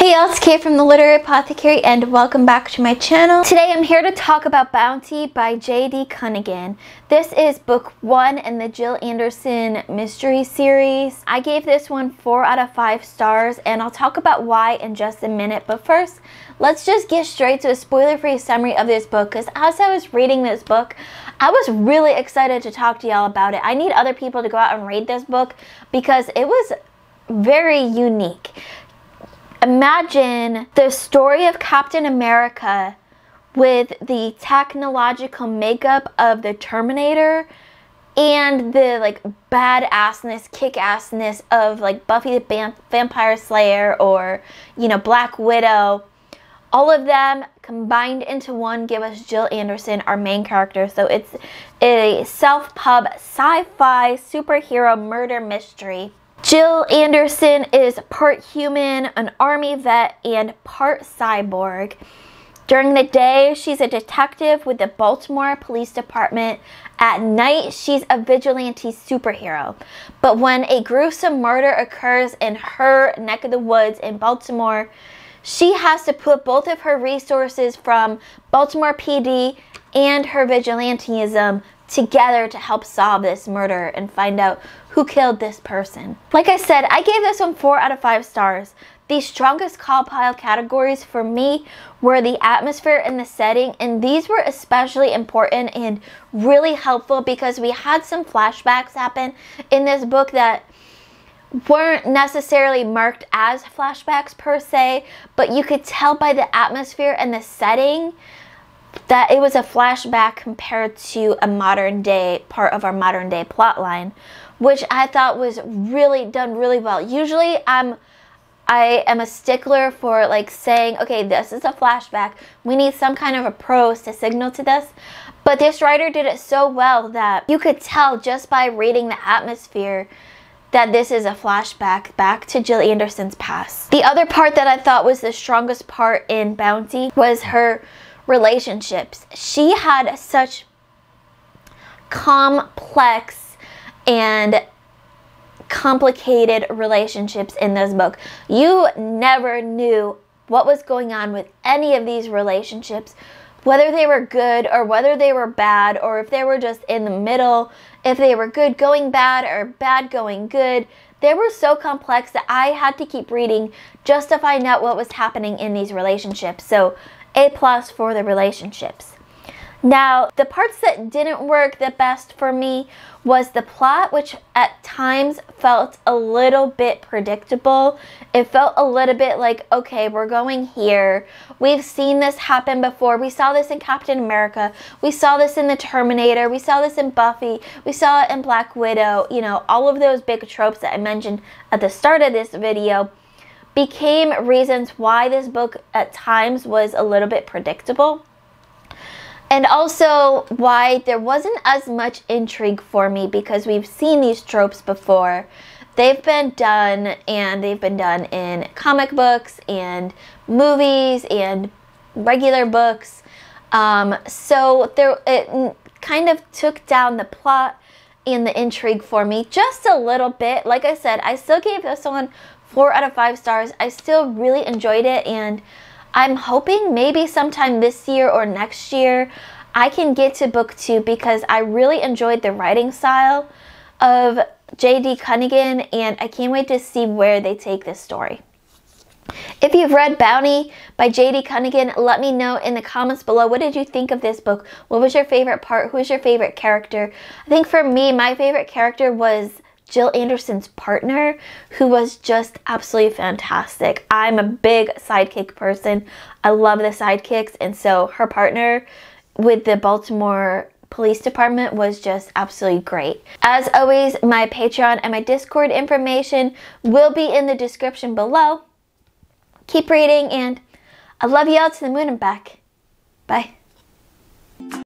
Hey y'all, it's Kate from the Literary Apothecary and welcome back to my channel. Today I'm here to talk about Bounty by J.D. Cunegan. This is book 1 in the Jill Anderson mystery series. I gave this one 4 out of 5 stars and I'll talk about why in just a minute. But first, let's just get straight to a spoiler-free summary of this book, because as I was reading this book, I was really excited to talk to y'all about it. I need other people to go out and read this book because it was very unique. Imagine the story of Captain America with the technological makeup of the Terminator and the badassness, kick-assness of Buffy the Vampire Slayer or, Black Widow. All of them combined into one give us Jill Anderson, our main character. So it's a self-pub sci-fi superhero murder mystery. Jill Anderson is part human, an army vet, and part cyborg. During the day, she's a detective with the Baltimore Police Department. At night, she's a vigilante superhero. But when a gruesome murder occurs in her neck of the woods in Baltimore, she has to put both of her resources from Baltimore PD and her vigilantism together to help solve this murder and find out who killed this person. Like I said, I gave this one 4 out of 5 stars. The strongest CAWPILE categories for me were the atmosphere and the setting, and these were especially important and really helpful because we had some flashbacks happen in this book that weren't necessarily marked as flashbacks per se, but you could tell by the atmosphere and the setting that it was a flashback compared to a modern day part of our modern day plot line, which I thought was really done really well. Usually I am a stickler for saying, okay, this is a flashback. We need some kind of a prose to signal to this. But this writer did it so well that you could tell just by reading the atmosphere that this is a flashback back to Jill Anderson's past. The other part that I thought was the strongest part in Bounty was her relationships. She had such complex and complicated relationships in this book. You never knew what was going on with any of these relationships, whether they were good or whether they were bad, or if they were just in the middle, if they were good going bad or bad going good. They were so complex that I had to keep reading just to find out what was happening in these relationships. So A+ for the relationships. Now, the parts that didn't work the best for me was the plot, which at times felt a little bit predictable. It felt a little bit like, okay, we're going here. We've seen this happen before. We saw this in Captain America. We saw this in the Terminator. We saw this in Buffy. We saw it in Black Widow. All of those big tropes that I mentioned at the start of this video became reasons why this book at times was a little bit predictable. And also why there wasn't as much intrigue for me, because we've seen these tropes before. They've been done, and they've been done in comic books and movies and regular books. So it kind of took down the plot and the intrigue for me just a little bit. Like I said, I still gave this one 4 out of 5 stars. I still really enjoyed it, and I'm hoping maybe sometime this year or next year I can get to book 2, because I really enjoyed the writing style of J.D. Cunegan, and I can't wait to see where they take this story. If you've read Bounty by J.D. Cunegan, let me know in the comments below. What did you think of this book? What was your favorite part? Who was your favorite character? I think for me, my favorite character was Jill Anderson's partner, who was just absolutely fantastic. I'm a big sidekick person. I love the sidekicks, and so her partner with the Baltimore Police Department was just absolutely great. As always, my Patreon and my Discord information will be in the description below. Keep reading, and I love you all to the moon and back. Bye.